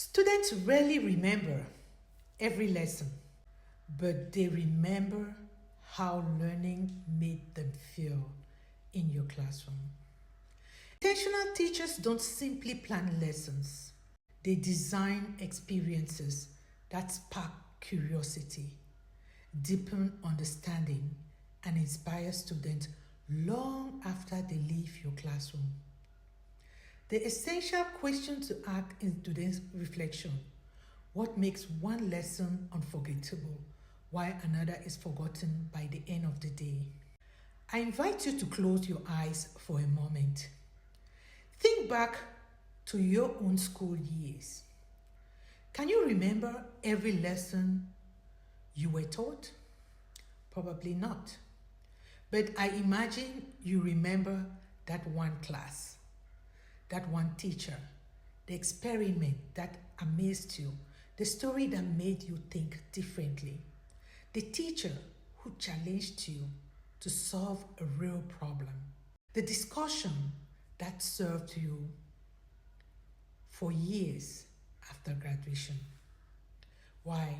Students rarely remember every lesson, but they remember how learning made them feel in your classroom. Intentional teachers don't simply plan lessons, they design experiences that spark curiosity, deepen understanding, and inspire students long after they leave your classroom. The essential question to ask in today's reflection: what makes one lesson unforgettable while another is forgotten by the end of the day? I invite you to close your eyes for a moment. Think back to your own school years. Can you remember every lesson you were taught? Probably not. But I imagine you remember that one class, that one teacher, the experiment that amazed you, the story that made you think differently, the teacher who challenged you to solve a real problem, the discussion that served you for years after graduation. Why?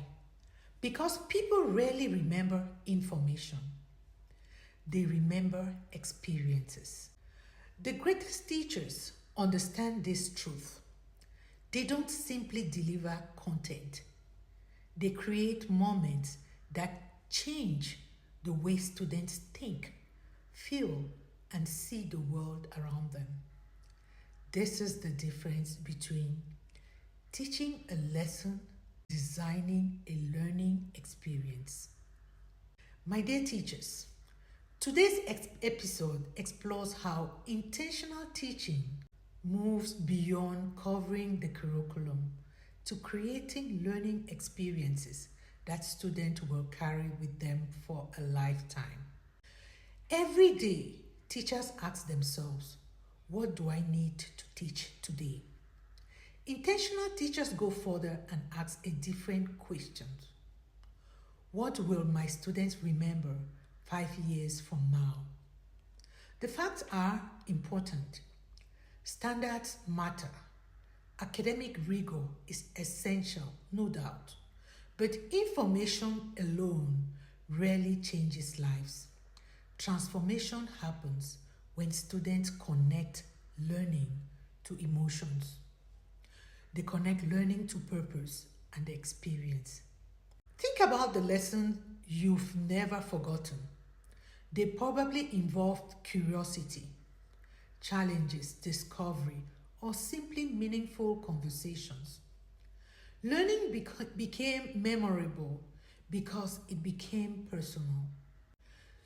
Because people rarely remember information. They remember experiences. The greatest teachers understand this truth. They don't simply deliver content. They create moments that change the way students think, feel, and see the world around them. This is the difference between teaching a lesson, designing a learning experience. My dear teachers, today's episode explores how intentional teaching moves beyond covering the curriculum to creating learning experiences that students will carry with them for a lifetime. Every day, teachers ask themselves, what do I need to teach today? Intentional teachers go further and ask a different question. What will my students remember 5 years from now? The facts are important. Standards matter. Academic rigor is essential, no doubt. But information alone rarely changes lives. Transformation happens when students connect learning to emotions. They connect learning to purpose and experience. Think about the lessons you've never forgotten. They probably involved curiosity, challenges, discovery, or simply meaningful conversations. Learning became memorable because it became personal.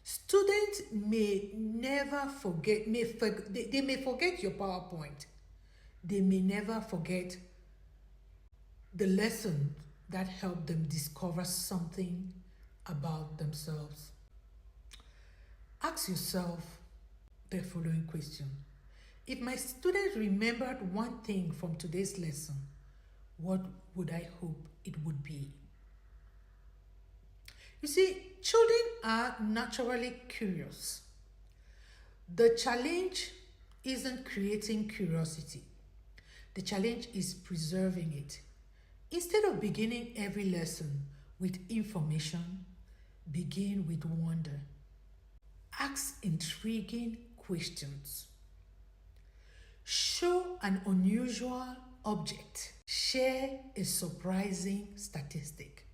Students may never forget, they may forget your PowerPoint. They may never forget the lesson that helped them discover something about themselves. Ask yourself the following question: if my students remembered one thing from today's lesson, what would I hope it would be? You see, children are naturally curious. The challenge isn't creating curiosity. The challenge is preserving it. Instead of beginning every lesson with information, begin with wonder. Ask intriguing questions. Show an unusual object. Share a surprising statistic.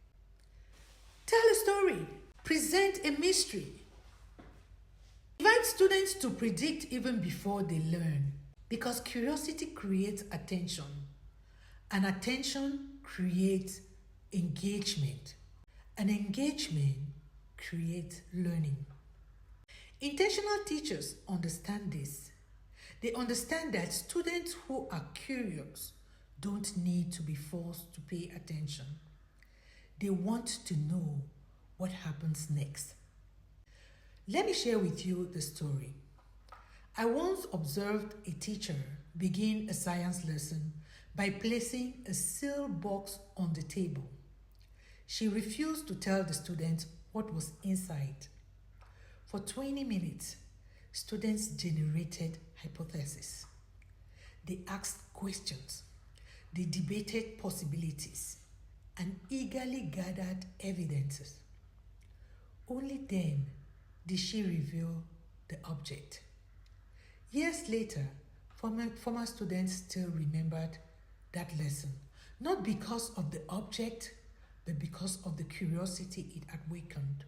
Tell a story. Present a mystery. Invite students to predict even before they learn, because curiosity creates attention, and attention creates engagement, and engagement creates learning. Intentional teachers understand this. They understand that students who are curious don't need to be forced to pay attention. They want to know what happens next. Let me share with you the story. I once observed a teacher begin a science lesson by placing a sealed box on the table. She refused to tell the students what was inside. For 20 minutes, students generated hypotheses. They asked questions. They debated possibilities and eagerly gathered evidences. Only then did she reveal the object. Years later, former students still remembered that lesson, not because of the object, but because of the curiosity it awakened.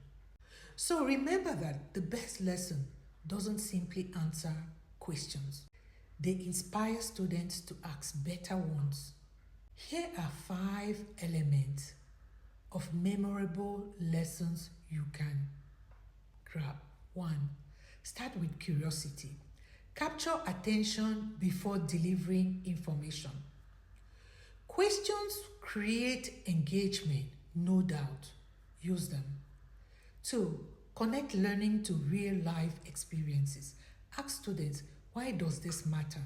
So remember that the best lesson doesn't simply answer questions. They inspire students to ask better ones. Here are 5 elements of memorable lessons you can grab. 1. Start with curiosity. Capture attention before delivering information. Questions create engagement, no doubt. Use them. 2. Connect learning to real life experiences. Ask students, why does this matter?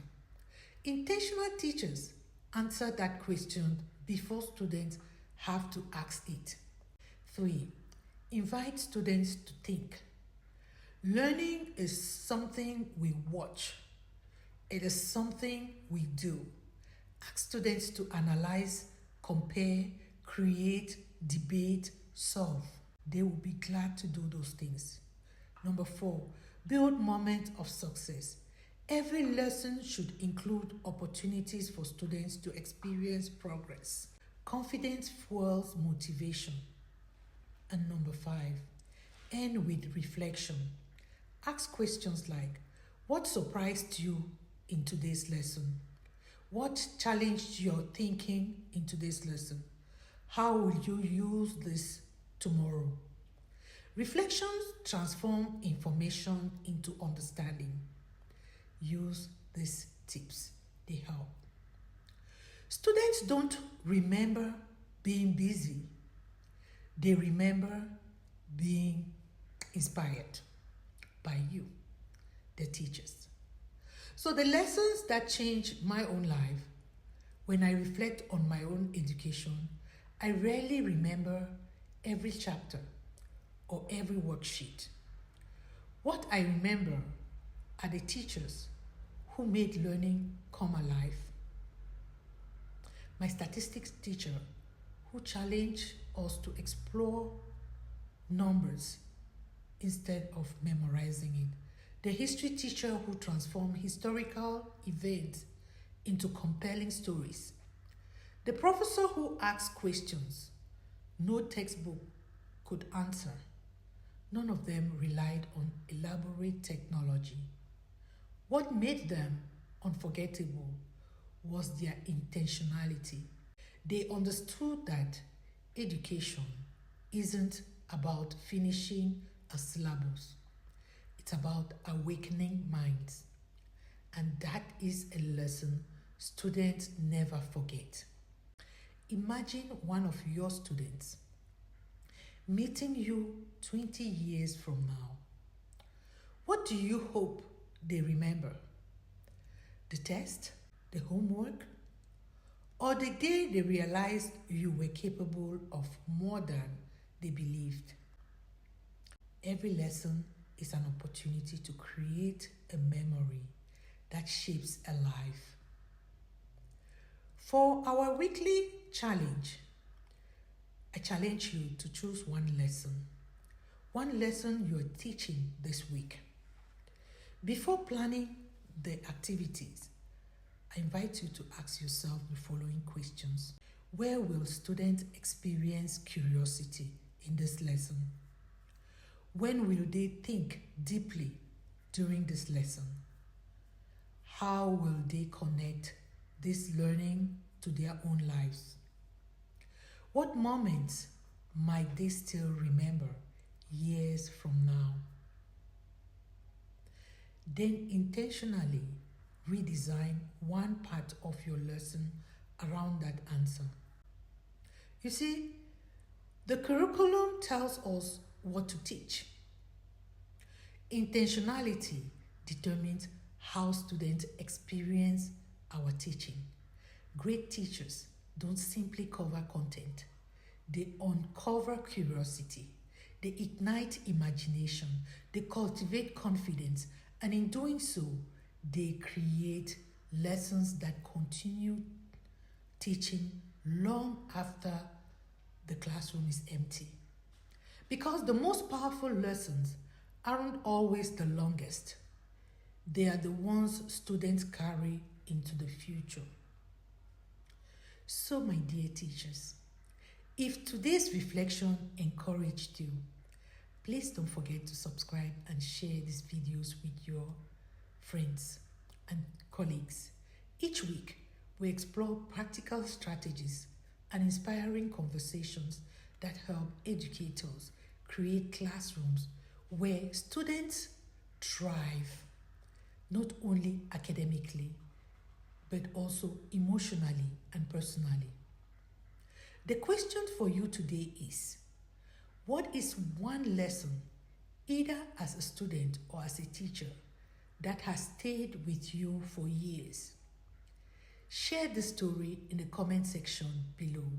Intentional teachers answer that question before students have to ask it. 3. Invite students to think. Learning is something we watch. It is something we do. Ask students to analyze, compare, create, debate, solve. They will be glad to do those things. Number 4, build moments of success. Every lesson should include opportunities for students to experience progress. Confidence fuels motivation. And number 5, end with reflection. Ask questions like, what surprised you in today's lesson? What challenged your thinking in today's lesson? How will you use this tomorrow? Reflections transform information into understanding. Use these tips, they help. Students don't remember being busy, they remember being inspired by you, the teachers. So the lessons that changed my own life, when I reflect on my own education, I rarely remember every chapter or every worksheet. What I remember are the teachers who made learning come alive. My statistics teacher who challenged us to explore numbers instead of memorizing it. The history teacher who transformed historical events into compelling stories. The professor who asked questions no textbook could answer. None of them relied on elaborate technology. What made them unforgettable was their intentionality. They understood that education isn't about finishing a syllabus. It's about awakening minds. And that is a lesson students never forget. Imagine one of your students meeting you 20 years from now. What do you hope they remember? The test? The homework? Or the day they realized you were capable of more than they believed? Every lesson is an opportunity to create a memory that shapes a life. For our weekly challenge, I challenge you to choose one lesson you're teaching this week. Before planning the activities, I invite you to ask yourself the following questions. Where will students experience curiosity in this lesson? When will they think deeply during this lesson? How will they connect this learning to their own lives? What moments might they still remember years from now? Then intentionally redesign one part of your lesson around that answer. You see, the curriculum tells us what to teach. Intentionality determines how students experience our teaching. Great teachers don't simply cover content. They uncover curiosity. They ignite imagination. They cultivate confidence. And in doing so, they create lessons that continue teaching long after the classroom is empty. Because the most powerful lessons aren't always the longest. They are the ones students carry into the future. So, my dear teachers, if today's reflection encouraged you, please don't forget to subscribe and share these videos with your friends and colleagues. Each week, we explore practical strategies and inspiring conversations that help educators create classrooms where students thrive, not only academically, but also emotionally and personally. The question for you today is, what is one lesson, either as a student or as a teacher, that has stayed with you for years? Share the story in the comment section below.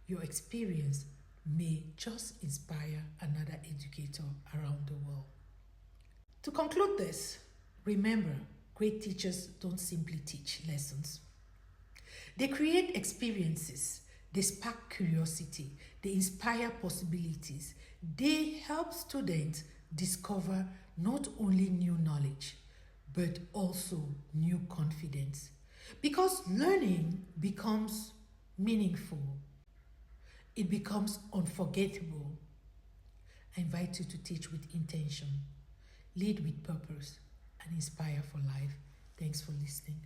Your experience may just inspire another educator around the world. To conclude this, remember, great teachers don't simply teach lessons. They create experiences, they spark curiosity, they inspire possibilities, they help students discover not only new knowledge, but also new confidence. Because learning becomes meaningful, it becomes unforgettable. I invite you to teach with intention, lead with purpose, and inspire for life. Thanks for listening.